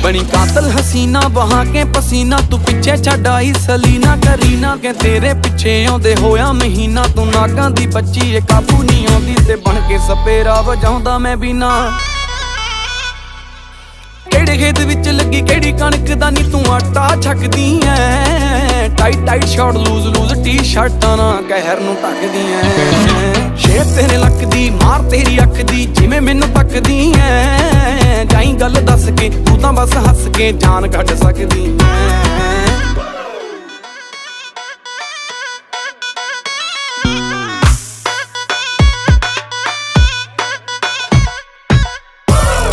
बनी कातल हसीना बहा के पसीना, तू पिछे छड्ड आई सलीना करीना के तेरे पिछे आउंदे होया महीना। तू नागां दी बच्ची ए काबू नहीं आउंदी ते बन के सपेरा वजाउंदा मैं भी ना। केड़े खेत विच लगी केड़ी कणक दा नी तू आटा छकदी ऐ। Tight tight short loose loose T शर्टां ना कहर नूं ढकदी ऐ। शेर तेरे लक दी मार तेरी अख दी जिवें मैनूं तकदी ऐ। जाई गल दस के तू तां बस हस के जान कढ सकदी ऐ।